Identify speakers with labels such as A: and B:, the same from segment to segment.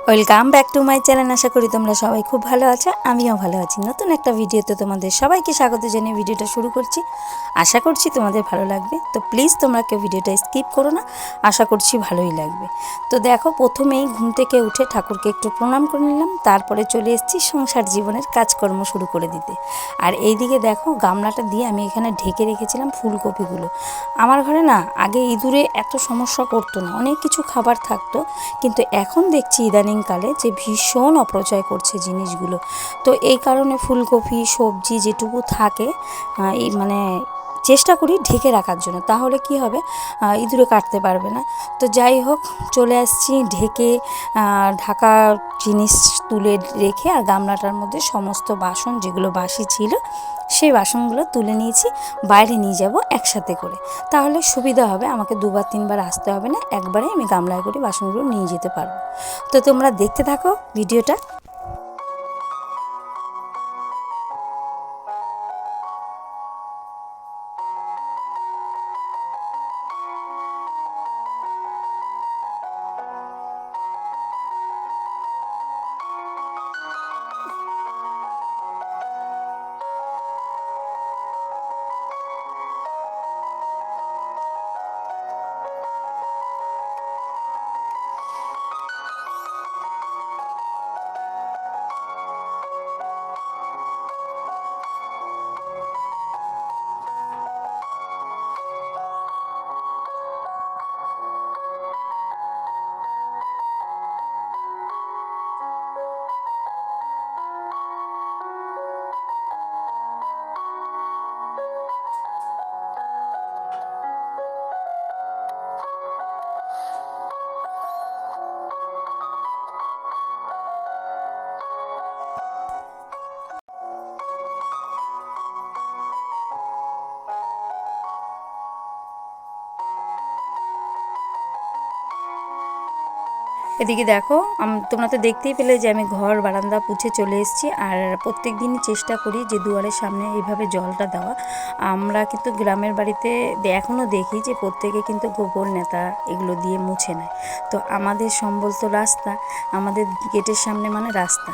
A: Welcome back to my channel. আশা করি তোমরা সবাই খুব ভালো আছো, আমিও ভালো আছি। নতুন একটা ভিডিওতে তোমাদের সবাইকে স্বাগত জানিয়ে ভিডিওটা শুরু করছি। আশা করছি তোমাদের ভালো লাগবে। তো প্লিজ তোমরা কেউ ভিডিওটা স্কিপ করো না, আশা করছি ভালোই লাগবে। তো দেখো, প্রথমেই ঘুম থেকে উঠে ঠাকুরকে একটু প্রণাম করে নিলাম, তারপরে চলে এসেছি সংসার জীবনের কাজকর্ম শুরু করে দিতে। আর এইদিকে দেখো, গামলাটা দিয়ে আমি এখানে ঢেকে রেখেছিলাম ফুলকপিগুলো। আমার ঘরে না আগে ইঁদুরে এত সমস্যা করতো না, অনেক কিছু খাবার থাকতো, কিন্তু এখন দেখছি ইদানিংকালে যে ভীষণ অপচয় করছে জিনিসগুলো। তো এই কারণে ফুলকপি সবজি যেটুকু থাকে এই চেষ্টা করি ঢেকে রাখার জন্য, তাহলে কি হবে, ইঁদুরে কাটতে পারবে না। তো যাই হোক, চলে আসছি ঢেকে ঢাকা জিনিস তুলে রেখে, আর গামলাটার মধ্যে সমস্ত বাসন যেগুলো বাসি ছিল সেই বাসনগুলো তুলে নিয়েছি, বাইরে নিয়ে যাব একসাথে করে, তাহলে সুবিধা হবে, আমাকে দুবার তিনবার আসতে হবে না, একবারে আমি গামলায় করে বাসনগুলো নিয়ে যেতে পারবো। তো তোমরা দেখতে থাকো ভিডিওটা। এদিকে দেখো, তোমরা তো দেখতেই পেলে যে আমি ঘর বারান্দা পুছে চলে এসেছি। আর প্রত্যেক দিনই চেষ্টা করি যে দুয়ারের সামনে এইভাবে জলটা দেওয়া। আমরা কিন্তু গ্রামের বাড়িতে এখনও দেখি যে প্রত্যেকে কিন্তু গোবর নেতা এগুলো দিয়ে মুছে নেয়। তো আমাদের সম্বল তো রাস্তা, আমাদের গেটের সামনে মানে রাস্তা,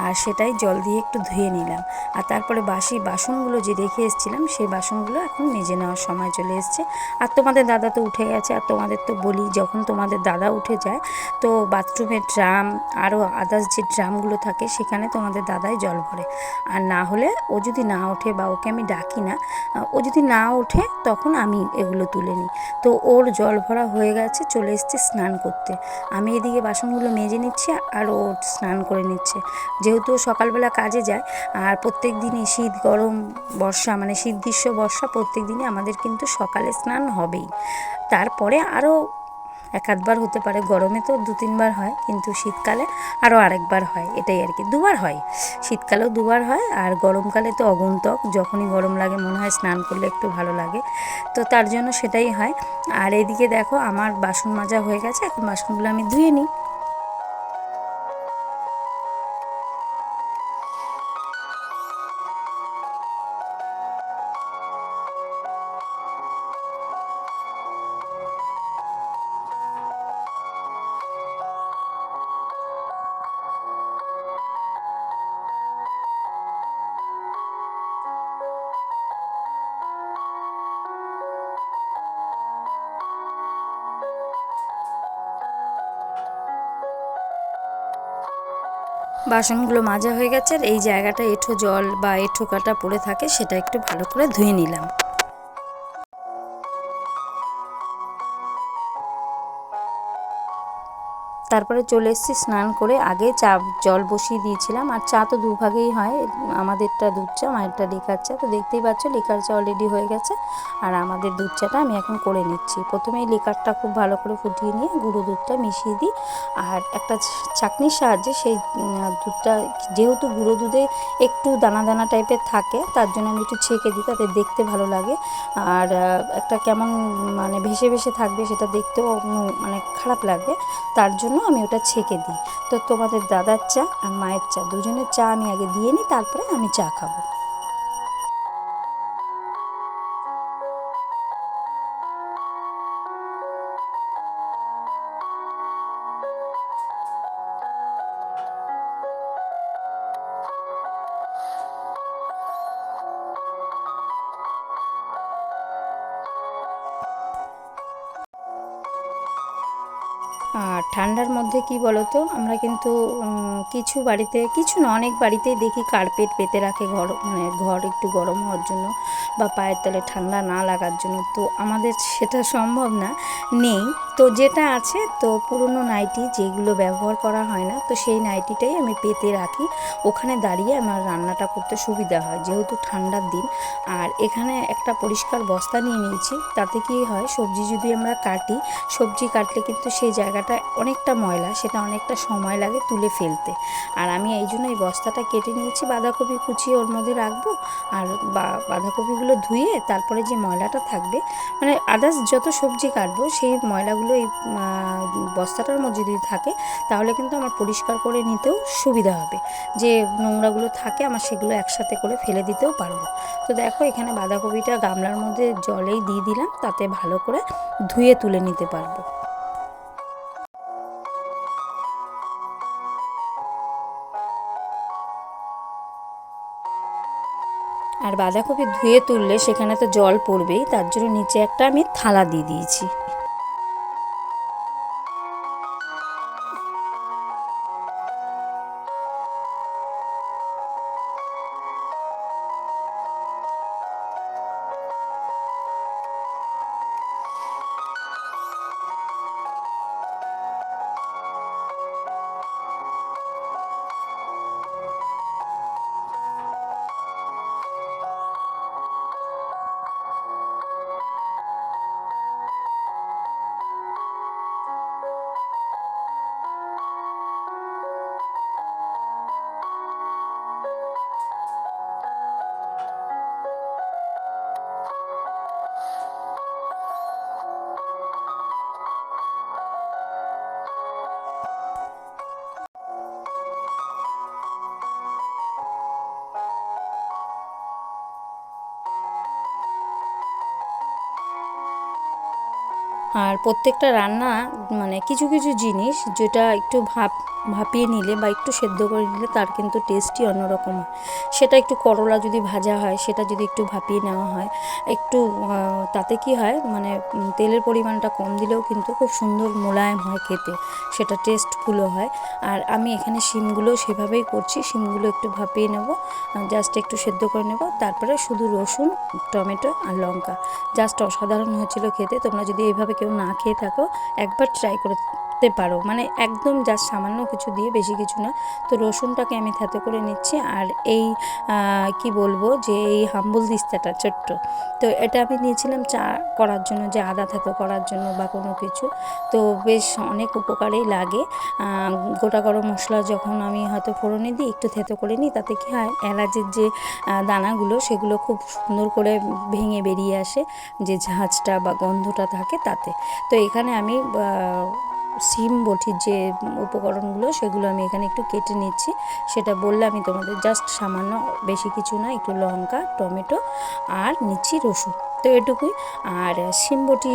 A: আর সেটাই জল দিয়ে একটু ধুয়ে নিলাম। আর তারপরে বাসি বাসনগুলো যে রেখে এসেছিলাম সেই বাসনগুলো এখন মেজে নেওয়ার সময় চলে এসছে। আর তোমাদের দাদা তো উঠে গেছে, আর তোমাদের তো বলি, যখন তোমাদের দাদা উঠে যায় তো বাথরুমের ড্রাম আরও আদার্স যে ড্রামগুলো থাকে সেখানে তোমাদের দাদাই জল ভরে। আর না হলে ও যদি না ওঠে বা ওকে আমি ডাকি না, ও যদি না ওঠে তখন আমি এগুলো তুলে নিই। তো ওর জল ভরা হয়ে গেছে, চলে এসছে স্নান করতে। আমি এদিকে বাসনগুলো মেজে নিচ্ছি আর ও স্নান করে নিচ্ছে। যেহেতু ও সকালবেলা কাজে যায়, আর প্রত্যেক দিনই শীত গরম বর্ষা মানে শীত গ্রীষ্ম বর্ষা প্রত্যেক দিনই আমাদের কিন্তু সকালে স্নান হবেই। তারপরে আরও এক আধবার হতে পারে, গরমে তো দু তিনবার হয়, কিন্তু শীতকালে আরও আরেকবার হয়, এটাই আর কি, দুবার হয়। শীতকালেও দুবার হয়, আর গরমকালে তো অগুন্তক, যখনই গরম লাগে মনে হয় স্নান করলে একটু ভালো লাগে, তো তার জন্য সেটাই হয়। আর এদিকে দেখো, আমার বাসন মাজা হয়ে গেছে, এখন বাসনগুলো আমি ধুয়ে নিই। বাসনগুলো মাজা হয়ে গেছে, আর এই জায়গাটা এঁঠো জল বা এঁঠো কাটা পড়ে থাকে, সেটা একটু ভালো করে ধুয়ে নিলাম। তারপরে চলে এসেছি স্নান করে, আগে চা জল বসিয়ে দিয়েছিলাম। আর চা তো দুভাগেই হয়, আমাদেরটা দুধ চা, মায়েরটা লিকার চা। তো দেখতেই পাচ্ছ লিকার চা অলরেডি হয়ে গেছে, আর আমাদের দুধ চাটা আমি এখন করে নিচ্ছি। প্রথমেই লিকারটা খুব ভালো করে ফুটিয়ে নিয়ে গুঁড়ো দুধটা মিশিয়ে দিই, আর একটা ছাঁকনির সাহায্যে সেই দুধটা, যেহেতু গুঁড়ো দুধে একটু দানা দানা টাইপের থাকে, তার জন্য আমি একটু ছেঁকে দিই, তাতে দেখতে ভালো লাগে। আর একটা কেমন ভেসে ভেসে থাকবে, সেটা দেখতেও খারাপ লাগবে, তার জন্য আমি ওটা ছেঁকে দিই। তো তোমাদের দাদার চা আর মায়ের চা দুজনের চা আমি আগে দিয়ে নিই, তারপরে আমি চা খাবো। আর ঠান্ডার মধ্যে কি বলতো, আমরা কিন্তু কিছু বাড়িতে, কিছু না অনেক বাড়িতেই দেখি কার্পেট পেতে রাখে ঘর, মানে ঘর একটু গরম হওয়ার জন্য বা পায়ের তলে ঠান্ডা না লাগার জন্য। তো আমাদের সেটা সম্ভব না, নেই। তো যেটা আছে, তো পুরনো নাইটি যেগুলো ব্যবহার করা হয় না, তো সেই নাইটিটাই আমি পেতে রাখি। ওখানে দাঁড়িয়ে আমার রান্নাটা করতে সুবিধা হয়, যেহেতু ঠান্ডার দিন। আর এখানে একটা পরিষ্কার বস্তা নিয়ে নিয়েছি, তাতে কি হয়, সবজি যদি আমরা কাটি, সবজি কাটলে কিন্তু সেই জায়গাটা অনেকটা ময়লা, সেটা অনেকটা সময় লাগে তুলে ফেলতে। আর আমি এই জন্য এই বস্তাটা কেটে নিয়েছি, বাঁধাকপি কুচিয়ে ওর মধ্যে রাখবো। আর বাঁধাকপিগুলো ধুয়ে তারপরে যে ময়লাটা থাকবে, মানে আদার্স যত সবজি কাটবো, সেই ময়লাগুলো এই বস্তাটার মধ্যে যদি থাকে, তাহলে কিন্তু আমার পরিষ্কার করে নিতেও সুবিধা হবে। যে নোংরাগুলো থাকে আমার, সেগুলো একসাথে করে ফেলে দিতেও পারবো। তো দেখো, এখানে বাঁধাকপিটা গামলার মধ্যে জলেই দিয়ে দিলাম, তাতে ভালো করে ধুয়ে তুলে নিতে পারবো। আর বাঁধাকপি ধুয়ে তুললে সেখানে তো জল পড়বেই, তার জন্য নিচে একটা আমি থালা দিয়ে দিয়েছি। আর প্রত্যেকটা রান্না, মানে কিছু কিছু জিনিস যেটা একটু ভাপিয়ে নিলে বা একটু সেদ্ধ করে নিলে তার কিন্তু টেস্টই অন্যরকম হয়। সেটা একটু করলা যদি ভাজা হয়, সেটা যদি একটু ভাপিয়ে নেওয়া হয় একটু, তাতে কি হয়, মানে তেলের পরিমাণটা কম দিলেও কিন্তু খুব সুন্দর মোলায়েম হয় খেতে, সেটা টেস্টফুলও হয়। আর আমি এখানে শিমগুলো সেভাবেই করছি, শিমগুলো একটু ভাপিয়ে নেব, জাস্ট একটু সেদ্ধ করে নেব, তারপরে শুধু রসুন, টমেটো আর লঙ্কা, জাস্ট অসাধারণ হয়েছিল খেতে। তোমরা যদি এইভাবে কেউ না খেয়ে থাকো, একবার ট্রাই করতে পারো, মানে একদম জাস্ট সামান্য কিছু দিয়ে, বেশি কিছু না। তো রসুনটাকে আমি থেতো করে নিচ্ছি। আর এই কি বলবো, যে এই হাম্বল দিস্তাটা ছোট্ট, তো এটা আমি নিয়েছিলাম চা করার জন্য, যে আদা থেতো করার জন্য বা কোনো কিছু, তো বেশ অনেক উপকারেই লাগে। গোটা গরম মশলা যখন আমি হয়তো ফোড়নে দিই, একটু থেতো করে নিই, তাতে কী হয়, এলাচের যে দানাগুলো, সেগুলো খুব সুন্দর করে ভেঙে বেরিয়ে আসে, যে ঝাঁঝটা বা গন্ধটা থাকে তাতে। তো এখানে আমি সিম বটির যে উপকরণগুলো, সেগুলো আমি এখানে একটু কেটে নিচ্ছি। সেটা বললে আমি তোমাদের, জাস্ট সামান্য, বেশি কিছু না, একটু লঙ্কা, টমেটো আর নিচ্ছি রসুন, তো এটুকুই। আর সিম বটি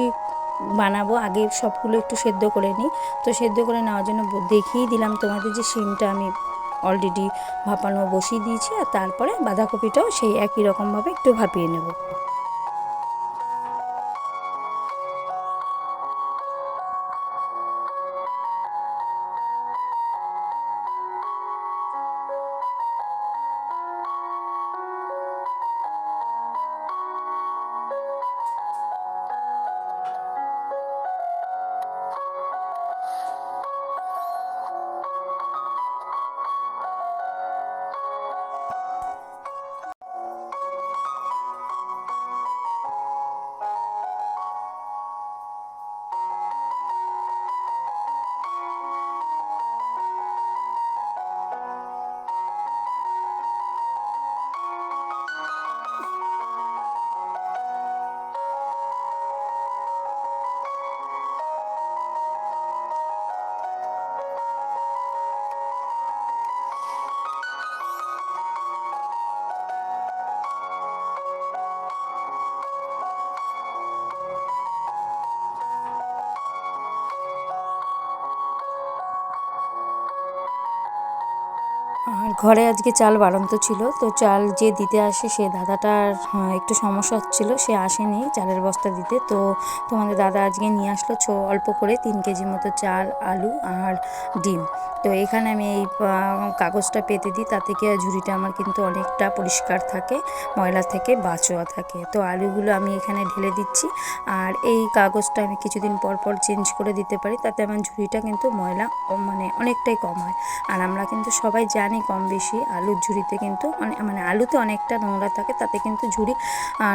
A: বানাবো, আগে সবগুলো একটু সেদ্ধ করে নিই। তো সেদ্ধ করে নেওয়ার জন্য দেখিয়ে দিলাম তোমাদের, যে সিমটা আমি অলরেডি ভাপানো বসিয়ে দিয়েছি, আর তারপরে বাঁধাকপিটাও সেই একই রকমভাবে একটু ভাপিয়ে নেব। আর ঘরে আজকে চাল বাড়ন্ত ছিল, তো চাল যে দিতে আসে সে দাদাটার একটু সমস্যা হচ্ছিলো, সে আসেনি চালের বস্তা দিতে। তো তোমাদের দাদা আজকে নিয়ে আসলো অল্প করে 3 কেজি মতো চাল, আলু আর ডিম। তো এখানে আমি এই কাগজটা পেতে দিই, তাতে কি ঝুড়িটা আমার কিন্তু অনেকটা পরিষ্কার থাকে, ময়লা থেকে বাঁচোয়া থাকে। তো আলুগুলো আমি এখানে ঢেলে দিচ্ছি, আর এই কাগজটা আমি কিছুদিন পর পর চেঞ্জ করে দিতে পারি, তাতে আমার ঝুড়িটা কিন্তু ময়লা মানে অনেকটাই কম হয়। আর আমরা কিন্তু সবাই জানি কম বেশি আলুর ঝুড়িতে কিন্তু মানে আলুতে অনেকটা নোংরা থাকে, তাতে কিন্তু ঝুড়ি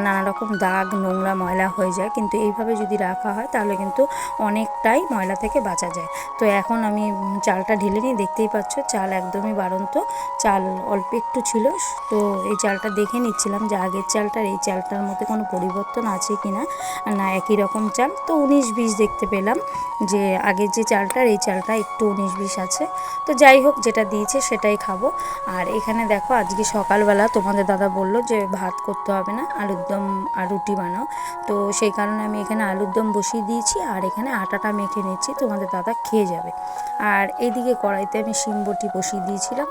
A: নানা রকম দাগ, নোংরা, ময়লা হয়ে যায়। কিন্তু এইভাবে যদি রাখা হয় তাহলে কিন্তু অনেকটাই ময়লা থেকে বাঁচা যায়। তো এখন আমি চালটা ঢেলে নিই, দেখতেই পাচ্ছ চাল একদমই বাড়ন্ত, চাল অল্প একটু ছিল। তো এই চালটা দেখে নিচ্ছিলাম যে আগের চালটার এই চালটার মধ্যে কোনো পরিবর্তন আছে কি না, না একই রকম চাল। তো 19-20 দেখতে পেলাম যে আগের যে চালটার এই চালটা একটু 19-20 আছে। তো যাই হোক, যেটা দিয়েছে সেটাই খাবো। আর এখানে দেখো আজকে সকালবেলা তোমাদের দাদা বলল যে ভাত করতে হবে না, আলুর দম আর রুটি বানাও। তো সেই কারণে আমি এখানে আলুর দম বসিয়ে দিয়েছি, আর এখানে আটাটা মেখে নিচ্ছি, তোমাদের দাদা খেয়ে যাবে। আর এইদিকে কড়াইতে আমি শিম বটি বসিয়ে দিয়েছিলাম,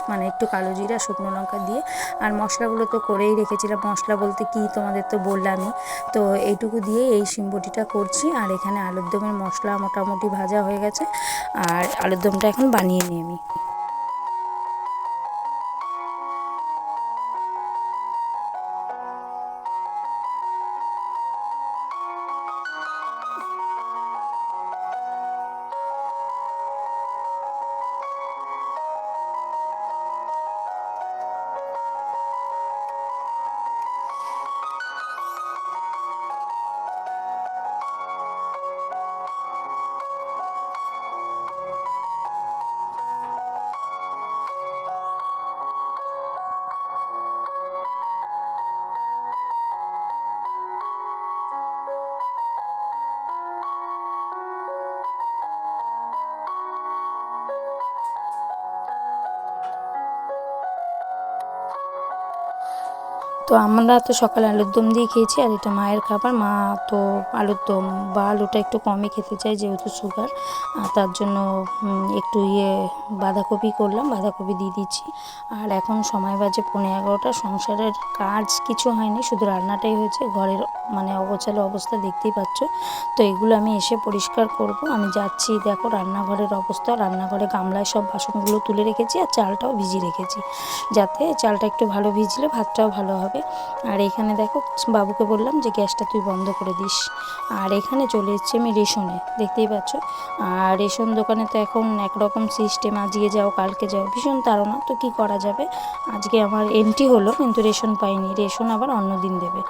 A: মানে একটু কালো জিরা, শুকনো লঙ্কা দিয়ে। আর মশলাগুলো তো করেই রেখেছিলাম, মশলা বলতে কি তোমাদের তো বললামই। তো এইটুকু দিয়ে এই শিম বটিটা করছি। আর এখানে আলুর দমের মশলা মোটামুটি ভাজা হয়ে গেছে, আর আলুর দমটা এখন বানিয়ে নিই আমি। তো আমরা তো সকালে আলুর দম দিয়ে খেয়েছি, আর এটা মায়ের খাবার। মা তো আলুর দম বা আলুটা একটু কমই খেতে চায়, যেহেতু সুগার। তার জন্য একটু বাঁধাকপি করলাম, বাঁধাকপি দিয়ে দিচ্ছি। আর এখন সময় বাজে 11:15, সংসারের কাজ কিছু হয়নি, শুধু রান্নাটাই হয়েছে। ঘরের মানে অগোছালো অবস্থা দেখতেই পাচ্ছ। তো এগুলো আমি এসে পরিষ্কার করব। আমি যাচ্ছি, দেখো রান্নাঘরের অবস্থা, রান্নাঘরে গামলায় সব বাসনগুলো তুলে রেখেছি, আর চালটাও ভিজিয়ে রেখেছি, যাতে চালটা একটু ভালো ভিজলে ভাতটাও ভালো হবে। আর এখানে দেখো বাবুকে বললাম যে গ্যাসটা তুই বন্ধ করে দিস। আর এখানে চলে এসেছি আমি রেশনে, দেখতেই পাচ্ছ। আর রেশন দোকানে তো এখন একরকম সিস্টেম, আজকে যাও কালকে যাও, ভীষণ তাড়না। তো কি করা যাবে, আজকে আমার এন্ট্রি হলো কিন্তু রেশন পাইনি, রেশন আবার অন্য দিন দেবে।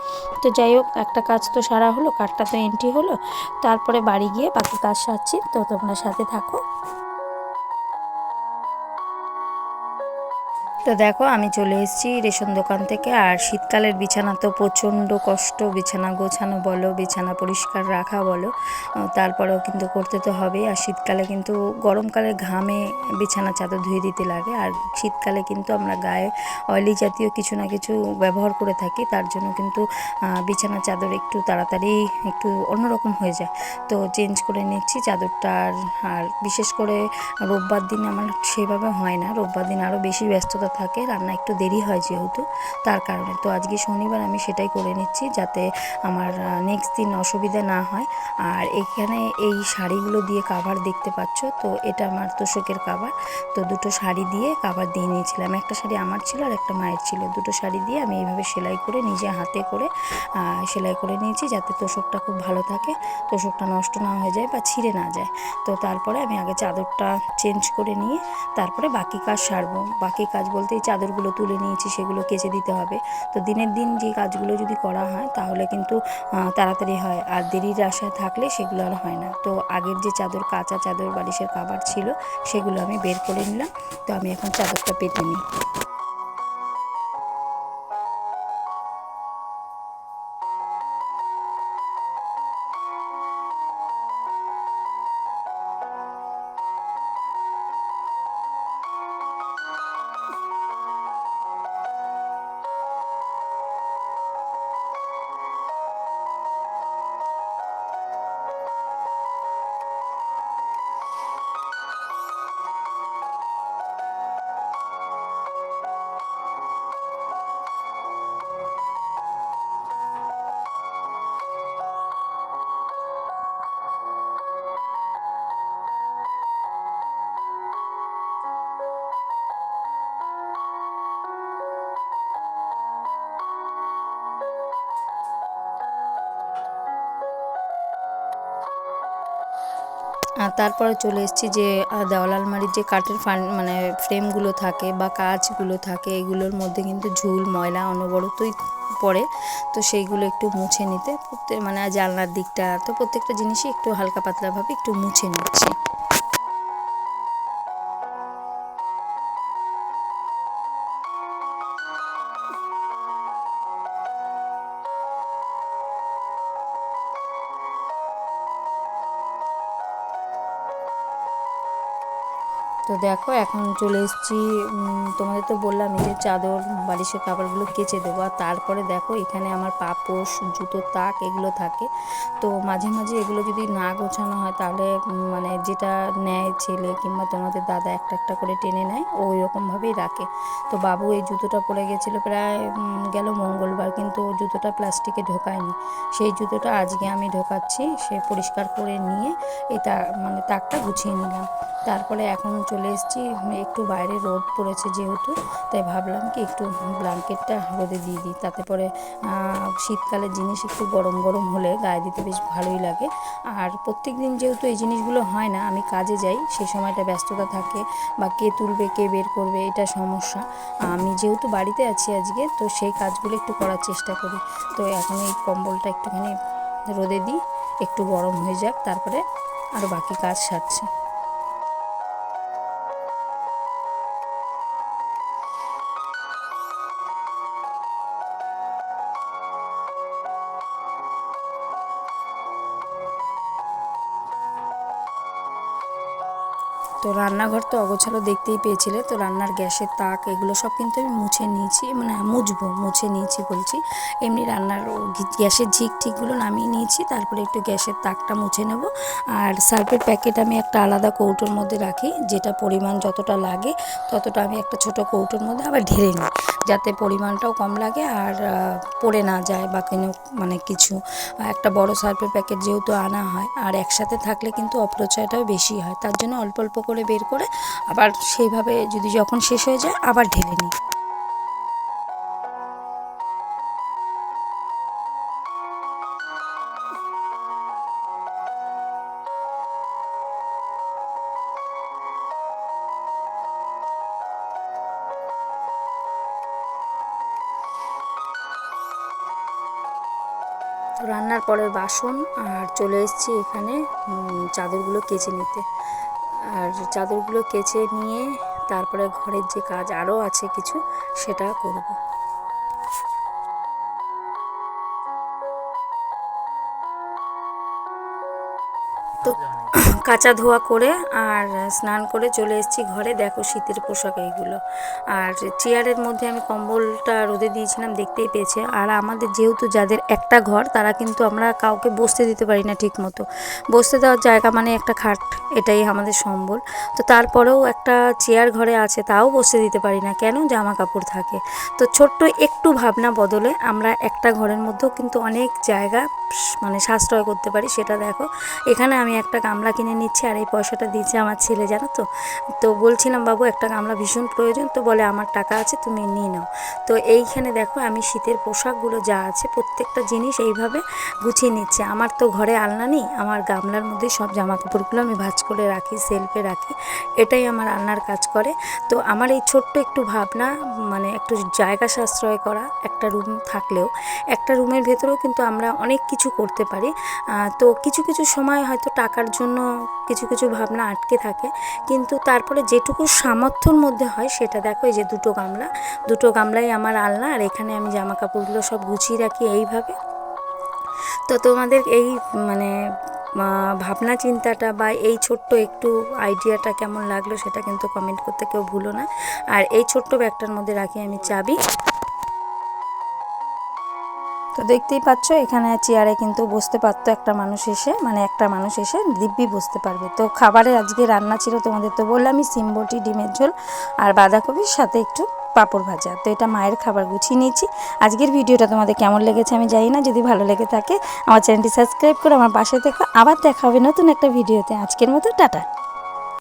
A: তো যাই হোক, একটা কাজ তো সারা হলো, কার্ডটা তো এন্ট্রি হলো। তারপরে বাড়ি গিয়ে বাকি কাজ সারছি, তো তোমরা সাথে থাকো। তো দেখো আমি চলে এসেছি রেশন দোকান থেকে। আর শীতকালের বিছানা তো প্রচণ্ড কষ্ট, বিছানা গোছানো বলো, বিছানা পরিষ্কার রাখা বলো, তারপরেও কিন্তু করতে তো হবেই। আর শীতকালে কিন্তু, গরমকালে ঘামে বিছানা চাদর ধুয়ে দিতে লাগে, আর শীতকালে কিন্তু আমরা গায়ে অয়েলি জাতীয় কিছু না কিছু ব্যবহার করে থাকি, তার জন্য কিন্তু বিছানা চাদর একটু তাড়াতাড়ি একটু অন্যরকম হয়ে যায়। তো চেঞ্জ করে নিচ্ছি চাদরটা। আর বিশেষ করে রোববার দিন আমার সেভাবে হয় না, রোববার দিন আরও বেশি ব্যস্ততা থাকে, রান্না একটু দেরি হয় যেহেতু, তার কারণে। তো আজকে শনিবার আমি সেটাই করে নিচ্ছি, যাতে আমার নেক্সট দিন অসুবিধা না হয়। আর এখানে এই শাড়িগুলো দিয়ে কাভার দেখতে পাচ্ছ, তো এটা আমার তোষকের কাভার। তো দুটো শাড়ি দিয়ে কাভার দিয়ে নিয়েছিলাম, একটা শাড়ি আমার ছিল আর একটা মায়ের ছিল। দুটো শাড়ি দিয়ে আমি এইভাবে সেলাই করে নিজে হাতে করে সেলাই করে নিয়েছি, যাতে তোষকটা খুব ভালো থাকে, তোষকটা নষ্ট না হয়ে যায় বা ছিঁড়ে না যায়। তো তারপরে আমি আগে চাদরটা চেঞ্জ করে নিয়ে তারপরে বাকি কাজ সারবো। বাকি কাজ বলতে এই চাদরগুলো তুলে নিয়েছি, সেগুলো কেচে দিতে হবে। তো দিনের দিন যে কাজগুলো যদি করা হয় তাহলে কিন্তু তাড়াতাড়ি হয়, আর দেরির আশায় থাকলে সেগুলো আর হয় না। তো আগের যে চাদর, কাঁচা চাদর, বালিশের কাভার ছিল, সেগুলো আমি বের করে নিলাম। তো আমি এখন চাদরটা পেতে নিই। আর তারপরে চলে এসেছি যে দেওয়াল আলমারির যে কাঠের মানে ফ্রেমগুলো থাকে বা কাঁচগুলো থাকে, এগুলোর মধ্যে কিন্তু ঝুল ময়লা অনবরতই পড়ে। তো সেইগুলো একটু মুছে নিতে মানে জানলার দিকটা, তো প্রত্যেকটা জিনিসই একটু হালকা পাতলাভাবে একটু মুছে নিচ্ছি। তো দেখো এখন চলে এসেছি, তোমাদের তো বললাম এই যে চাদর বালিশের কাপড়গুলো কেচে দেবো। আর তারপরে দেখো এখানে আমার পাপোশ, জুতোর তাক এগুলো থাকে। তো মাঝে মাঝে এগুলো যদি না গোছানো হয় তাহলে মানে যেটা নেয় ছেলে কিংবা তোমাদের দাদা একটা একটা করে টেনে নেয়, ওই রকমভাবেই রাখে। তো বাবু এই জুতোটা পরে গেছিলো প্রায় গেল মঙ্গলবার, কিন্তু ও জুতোটা প্লাস্টিকে ঢোকায়নি। সেই জুতোটা আজকে আমি ঢোকাচ্ছি, সে পরিষ্কার করে নিয়ে এই মানে তাকটা গুছিয়ে নিলাম। তারপরে এখন চলে এসেছি, একটু বাইরে রোদ পড়েছে যেহেতু, তাই ভাবলাম কি একটু ব্ল্যাঙ্কেটটা রোদে দিয়ে দিই, তাতে পরে শীতকালের জিনিস একটু গরম গরম হলে গায়ে দিতে বেশ ভালোই লাগে। আর প্রত্যেক দিন যেহেতু এই জিনিসগুলো হয় না, আমি কাজে যাই, সেই সময়টা ব্যস্ততা থাকে, বা কে তুলবে কে বের করবে এটা সমস্যা। আমি যেহেতু বাড়িতে আছি আজকে, তো সেই কাজগুলো একটু করার চেষ্টা করি। তো এখন এই কম্বলটা একটুখানি রোদে দিই, একটু গরম হয়ে যাক, তারপরে আরও বাকি কাজ সারছি। তো রান্নাঘর তো অগোছালো দেখতেই পেয়েছিলে, তো রান্নার গ্যাসের তাক এগুলো সব কিন্তু আমি মুছে নিয়েছি, মানে মুছে নিয়েছি বলছি, এমনি রান্নার গ্যাসের ঝিক ঠিকগুলো নামিয়ে নিয়েছি। তারপরে একটু গ্যাসের তাকটা মুছে নেব। আর সার্ফের প্যাকেট আমি একটা আলাদা কৌটোর মধ্যে রাখি, যেটা পরিমাণ যতটা লাগে ততটা আমি একটা ছোট কৌটোর মধ্যে আবার ঢেলে নিই, যাতে পরিমাণটাও কম লাগে আর পড়ে না যায় বা কোনো মানে কিছু। একটা বড় সার্ফের প্যাকেট যেহেতু আনা হয়, আর একসাথে থাকলে কিন্তু অপচয়টাও বেশি হয়, তার জন্য অল্প অল্প করে বের করে আবার সেইভাবে যদি যখন শেষ হয়ে যায় আবার ঢেলে নিই। তো রান্নার পরের বাসন আর চলে এসেছি এখানে চাদরগুলো কেচে নিতে। আর চাদরগুলো কেচে নিয়ে তারপরে ঘরের যে কাজ আরও আছে কিছু, সেটা করব। তো কাচা ধোয়া করে আর স্নান করে চলে এসেছি ঘরে। দেখো শীতের পোশাক এইগুলো, আর চেয়ারের মধ্যে আমি কম্বলটা রোদে দিয়েছিলাম, দেখতেই পেয়েছে। আর আমাদের যেহেতু যাদের একটা ঘর, তারা কিন্তু আমরা কাউকে বসতে দিতে পারি না ঠিক মতো। বসতে দেওয়ার জায়গা মানে একটা খাট, এটাই আমাদের সম্বল। তো তারপরেও একটা চেয়ার ঘরে আছে, তাও বসতে দিতে পারি না, কেন? জামা কাপড় থাকে। তো ছোট্ট একটু ভাবনা বদলে আমরা একটা ঘরের মধ্যেও কিন্তু অনেক জায়গা মানে সাশ্রয় করতে পারি। সেটা দেখো, এখানে আমি একটা গামলা কিনে নিচ্ছি, আর এই পয়সাটা দিয়েছে আমার ছেলে, জানো তো। তো বলছিলাম বাবু একটা গামলা ভীষণ প্রয়োজন, তো বলে আমার টাকা আছে তুমি নিয়ে নাও। তো এইখানে দেখো আমি শীতের পোশাকগুলো যা আছে প্রত্যেকটা জিনিস এইভাবে গুছিয়ে নিচ্ছি। আমার তো ঘরে আলনা নেই, আমার গামলার মধ্যে সব জামা কাপড়গুলো আমি ভাঁজ করে রাখি, সেলফে রাখি, এটাই আমার আলনার কাজ করে। তো আমার এই ছোট্ট একটু ভাবনা, মানে একটু জায়গা সাশ্রয় করা, একটা রুম থাকলেও একটা রুমের ভেতরেও কিন্তু আমরা অনেক কিছু করতে পারি। তো কিছু কিছু সময় হয়তো টাকার জন্য কিছু কিছু ভাবনা আটকে থাকে, কিন্তু তারপরে যেটুকু সামর্থ্যর মধ্যে হয় সেটা দেখো। এই যে দুটো গামলাই আমার আলনা, আর এখানে আমি জামা কাপড়গুলো সব গুছিয়ে রাখি এইভাবে। তো তোমাদের এই মানে ভাবনা চিন্তাটা বা এই ছোট্ট একটু আইডিয়াটা কেমন লাগলো সেটা কিন্তু কমেন্ট করতে কেউ ভুলো না। আর এই ছোট্ট ব্যাগটার মধ্যে রাখি আমি চাবি। তো দেখতেই পাচ্ছ এখানে চেয়ারে কিন্তু বসতে পারতো একটা মানুষ এসে, মানে একটা মানুষ এসে দিব্যি বসতে পারবে। তো খাবারের আজকে রান্না ছিল তোমাদের তো বললামই, সিম বটি, ডিমের ঝোল আর বাঁধাকপির সাথে একটু পাঁপড় ভাজা। তো এটা মায়ের খাবার গুছিয়ে নিয়েছি। আজকের ভিডিওটা তোমাদের কেমন লেগেছে আমি জানি না, যদি ভালো লেগে থাকে আমার চ্যানেলটি সাবস্ক্রাইব করে আমার পাশে থেকো। আবার দেখা হবে নতুন একটা ভিডিওতে। আজকের মতো টাটা।